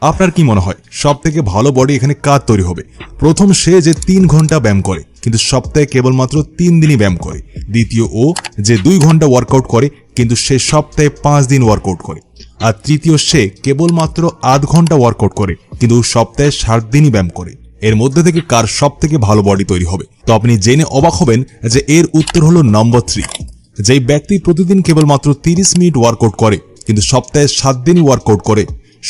আপনার কি মনে হয় সবথেকে ভালো বডি এখানে কার তৈরি হবে? প্রথম সে যে 3 ঘন্টা ব্যায়াম করে কিন্তু সপ্তাহে কেবলমাত্র 3 দিনই ব্যায়াম করে। দ্বিতীয় ও যে 2 ঘন্টা ওয়ার্কআউট করে কিন্তু সে সপ্তাহে 5 দিন ওয়ার্কআউট করে। আর তৃতীয় সে কেবলমাত্র আধ ঘন্টা ওয়ার্কআউট করে কিন্তু সপ্তাহে 7 দিনই ব্যায়াম করে। এর মধ্যে থেকে কার সব থেকে ভালো বডি তৈরি হবে? তো আপনি জেনে অবাক হবেন যে এর উত্তর হলো নম্বর 3। যেই ব্যক্তি প্রতিদিন কেবলমাত্র 30 মিনিট ওয়ার্কআউট করে কিন্তু সপ্তাহে 7 দিনই ওয়ার্কআউট করে,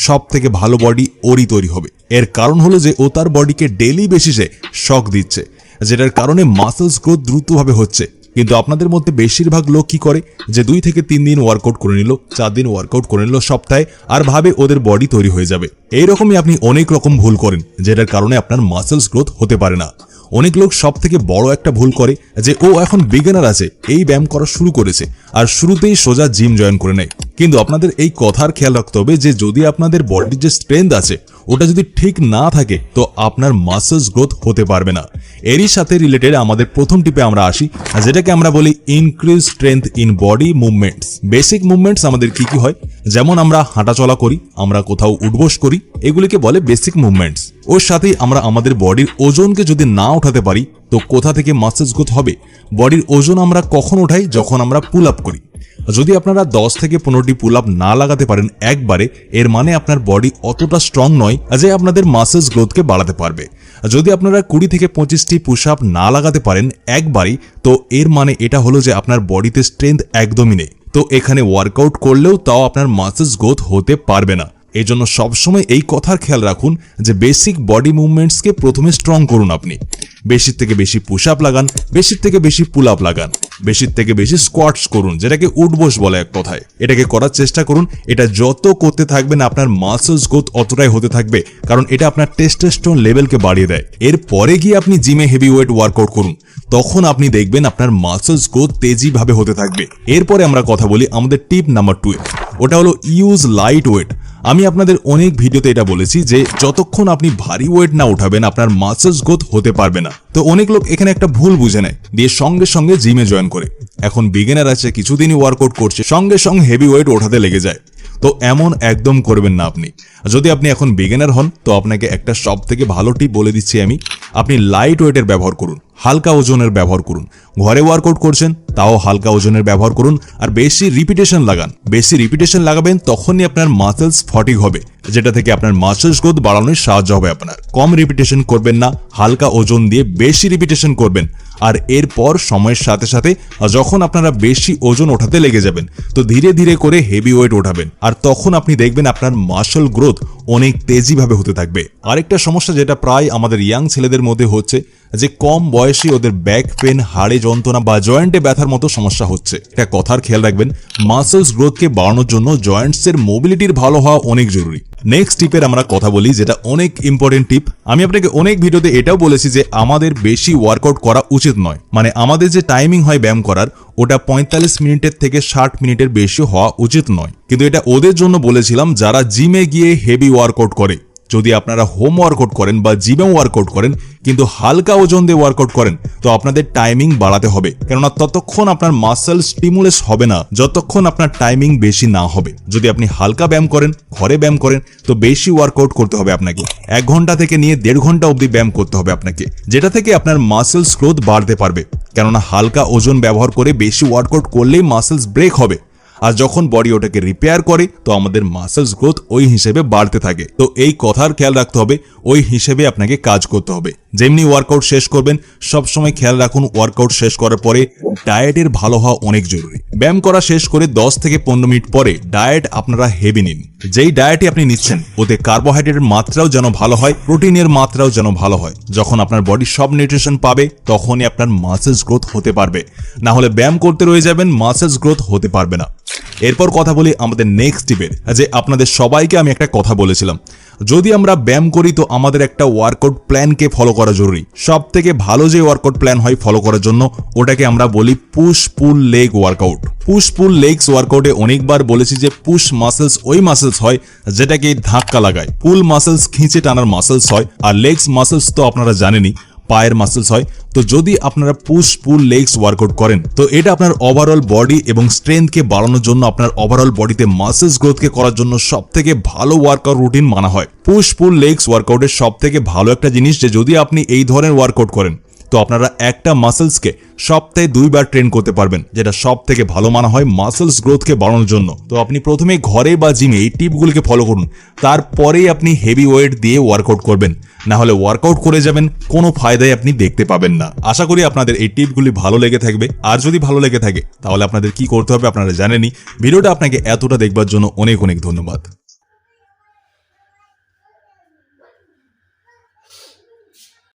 সব থেকে ভালো বডি ওরই তৈরি হবে। এর কারণ হলো যে ও তার বডিকে ডেইলি বেসিসে শক দিচ্ছে, যেটার কারণে মাসলস গ্রোথ দ্রুতভাবে হচ্ছে। কিন্তু আপনাদের মধ্যে বেশিরভাগ লোক কি করে যে 2 থেকে 3 দিন ওয়ার্কআউট করে নিল, 4 দিন ওয়ার্কআউট করে নিল সপ্তাহে, আর ভাবে ওদের বডি তৈরি হয়ে যাবে। এইরকমই আপনি অনেক রকম ভুল করেন, যেটার কারণে আপনার মাসলস গ্রোথ হতে পারে না। অনেক লোক সব থেকে বড় একটা ভুল করে যে ও এখন বিগিনার আছে, এই ব্যায়াম করা শুরু করেছে আর শুরুতেই সোজা জিম জয়েন করে নেয়। কিন্তু আপনাদের এই কথার খেয়াল রাখতে হবে যে যদি আপনাদের বডির যে স্ট্রেংথ আছে ওটা যদি ঠিক না থাকে তো আপনার মাসলস গ্রোথ হতে পারবে না। এরই সাথে রিলেটেড আমাদের প্রথম টিপে আমরা আসি, যেটাকে আমরা বলি increase strength in body movements. Basic movements আমাদের কি কি হয়, যেমন আমরা হাঁটাচলা করি, আমরা কোথাও উঠবোস করি, এগুলিকে বলে বেসিক মুভমেন্টস। ওর সাথেই আমরা আমাদের বডির ওজনকে যদি না উঠাতে পারি তো কোথা থেকে মাসলস গ্রোথ হবে? বডির ওজন আমরা কখন উঠাই? যখন আমরা পুল আপ করি। যদি আপনারা 10 থেকে 15টি পুল আপ না লাগাতে পারেন একবারে, এর মানে আপনার বডি অতটা স্ট্রং নয় যে আপনাদের মাসলস গ্রোথকে বাড়াতে পারবে। যদি আপনারা 20 থেকে 25টি পুশ আপ না লাগাতে পারেন একবারই, তো এর মানে এটা হলো যে আপনার বডিতে স্ট্রেংথ একদমই নেই। তো এখানে ওয়ার্কআউট করলেও তাও আপনার মাসলস গ্রোথ হতে পারবে না। এই জন্য সবসময় এই কথার খেয়াল রাখুন যে বেসিক বডি মুভমেন্টসকে প্রথমে স্ট্রং করুন। আপনি বেশির থেকে বেশি পুশ আপ লাগান, বেশির থেকে বেশি পুল আপ লাগান, বেশির থেকে বেশি স্কোয়াটস করুন, যেটাকে উঠবোস বলে এক কথায়। এটাকে করার চেষ্টা করুন। এটা যত করতে থাকবেন আপনার মাসলস গ্রোথ অতটাই হতে থাকবে, কারণ এটা আপনার টেস্টোস্টেরন লেভেলকে বাড়িয়ে দেয়। এরপরে গিয়ে আপনি জিমে হেভি ওয়েট ওয়ার্কআউট করুন, তখন আপনি দেখবেন আপনার মাসলস গ্রোথ তেজিভাবে হতে থাকবে। এরপরে আমরা কথা বলি আমাদের টিপ নাম্বার 2, ওটা হলো ইউজ লাইট ওয়েট। আমি আপনাদের অনেক ভিডিওতে এটা বলেছি যে যতক্ষণ আপনি ভারী ওয়েট না উঠাবেন আপনার মাসলস গ্রোথ হতে পারবে না। তো অনেক লোক এখানে একটা ভুল বুঝে নেয়, দিয়ে সঙ্গে সঙ্গে জিমে জয়েন করে। এখন বিগিনার আছে, কিছুদিনই ওয়ার্কআউট করছে, সঙ্গে সঙ্গে হেভি ওয়েট ওঠাতে লেগে যায়। তো এমন একদম করবেন না আপনি। যদি আপনি এখন বিগিনার হন তো আপনাকে একটা সব থেকে ভালো টিপ বলে দিচ্ছি আমি, আপনি লাইট ওয়েটের ব্যবহার করুন, হালকা ওজনের ব্যবহার করুন। ঘরে ওয়ার্কআউট করছেন তাও হালকা ওজনের ব্যবহার করুন, আর বেশি রিপিটেশন লাগান। বেশি রিপিটেশন লাগাবেন তখনই আপনার মাসলস ফটিগ হবে, যেটা থেকে আপনার মাসলস গ্রোথ বাড়ানোর সাহায্য হবে আপনার। কম রিপিটেশন করবেন না, হালকা ওজন দিয়ে বেশি রিপিটেশন করবেন। আর এরপর সময়ের সাথে সাথে যখন আপনারা বেশি ওজন ওঠাতে লেগে যাবেন তো ধীরে ধীরে করে হেভি ওয়েট ওঠাবেন, আর তখন আপনি দেখবেন আপনার মাসল গ্রোথ অনেক তেজিভাবে হতে থাকবে। আরেকটা সমস্যা যেটা প্রায় আমাদের ইয়াং ছেলেদের মধ্যে হচ্ছে যে কম বয়সী ওদের ব্যাক পেন, হাড়ে যন্ত্রণা বা জয়েন্টে ব্যথার মতো সমস্যা হচ্ছে। এটা কথার খেয়াল রাখবেন, মাসলস গ্রোথকে বাড়ানোর জন্য জয়েন্টসের মোবিলিটির ভালো হওয়া অনেক জরুরি। নেক্সট টিপের আমরা কথা বলি, যেটা অনেক ইম্পর্টেন্ট টিপ। আমি আপনাকে অনেক ভিডিওতে এটাও বলেছি যে আমাদের বেশি ওয়ার্কআউট করা উচিত নয়, মানে আমাদের যে টাইমিং হয় ব্যায়াম করার ওটা 45 মিনিটের থেকে 60 মিনিটের বেশি হওয়া উচিত নয়। কিন্তু এটা ওদের জন্য বলেছিলাম যারা জিমে গিয়ে হেভি ওয়ার্কআউট করে। যদি আপনারা হোম ওয়ার্কআউট করেন বা জিমে ওয়ার্কআউট করেন কিন্তু হালকা ওজন দিয়ে ওয়ার্কআউট করেন তো আপনাদের টাইমিং বাড়াতে হবে, কেননা ততক্ষণ আপনার মাসল স্টিমুলেস হবে না যতক্ষণ আপনার টাইমিং বেশি না হবে। যদি আপনি হালকা ব্যায়াম করেন, ঘরে ব্যায়াম করেন তো বেশি ওয়ার্কআউট করতে হবে আপনাকে। 1 ঘন্টা থেকে নিয়ে 1.5 ঘন্টা অবধি ব্যায়াম করতে হবে আপনাকে, যেটা থেকে আপনার মাসলস গ্রোথ বাড়তে পারবে। কেননা হালকা ওজন ব্যবহার করে বেশি ওয়ার্কআউট করলেই মাসলস ব্রেক হবে, আর যখন বডি ওটাকে রিপেয়ার করে তো আমাদের মাসলস গ্রোথ ওই হিসেবে বাড়তে থাকে। তো এই কথার খেয়াল রাখতে হবে, ওই হিসেবে আপনাকে কাজ করতে হবে। যেমনি ওয়ার্কআউট শেষ করবেন সবসময় খেয়াল রাখুন ওয়ার্কআউট শেষ করার পরে ডায়েটের ভালো হওয়া অনেক জরুরি। ব্যায়াম করা শেষ করে 10 থেকে 15 মিনিট পরে ডায়েট আপনারা হেভি নিন। যেই ডায়েটে আপনি নিচ্ছেন ওতে কার্বোহাইড্রেটের মাত্রাও যেন ভালো হয়, প্রোটিনের মাত্রাও যেন ভালো হয়। যখন আপনার বডি সব নিউট্রিশন পাবে তখনই আপনার মাসলস গ্রোথ হতে পারবে, না হলে ব্যায়াম করতে রয়ে যাবেন, মাসলস গ্রোথ হতে পারবে না। এরপর কথা বলি আমাদের নেক্সট টিপের, যে আপনাদের সবাইকে আমি একটা কথা বলেছিলাম, যদি আমরা ব্যায়াম করি তো আমাদের একটা ওয়ার্কআউট প্ল্যানকে ফলো করা জরুরি। সব থেকে ভালো যে ওয়ার্কআউট প্ল্যান হয় ফলো করার জন্য ওটাকে আমরা বলি পুশ পুল লেগ ওয়ার্কআউট। পুশ পুল লেগস ওয়ার্কআউটে অনেকবার বলেছি যে পুশ মাসলস ওই মাসলস হয় যেটাকে ধাক্কা লাগায়, পুল মাসলস খিঁচে টানার মাসলস হয়, আর লেগস মাসলস তো আপনারা জানেনই পায়ের মাসেলস হয়। তো যদি আপনারা পুশ পুল লেগস ওয়ার্কআউট করেন তো এটা আপনার ওভারঅল বডি এবং স্ট্রেংথকে বাড়ানোর জন্য, আপনার ওভারঅল বডিতে মাসেলস গ্রোথকে করার জন্য সবথেকে ভালো ওয়ার্কআউট রুটিন মানা হয়। পুশ পুল লেগস ওয়ার্কআউটের সবথেকে ভালো একটা জিনিস যে যদি আপনি এই ধরনের ওয়ার্কআউট করেন তো আপনারা একটা মাসেলসকে সপ্তাহে 2 বার ট্রেন করতে পারবেন, যেটা সব থেকে ভালো মানা হয় মাসেলস গ্রোথকে বাড়ানোর জন্য। তো আপনি প্রথমে ঘরে বা জিমে এই টিপগুলিকে ফলো করুন, তারপরেই আপনি হেভি ওয়েট দিয়ে ওয়ার্কআউট করবেন, না হলে ওয়ার্কআউট করে যাবেন কোনো ফায়দাই আপনি দেখতে পাবেন না। আশা করি আপনাদের এই টিপগুলি ভালো লেগে থাকবে। আর যদি ভালো লেগে থাকে তাহলে আপনাদের কি করতে হবে আপনারা জানেনই। ভিডিওটা আপনাকে এতটা দেখবার জন্য অনেক অনেক ধন্যবাদ।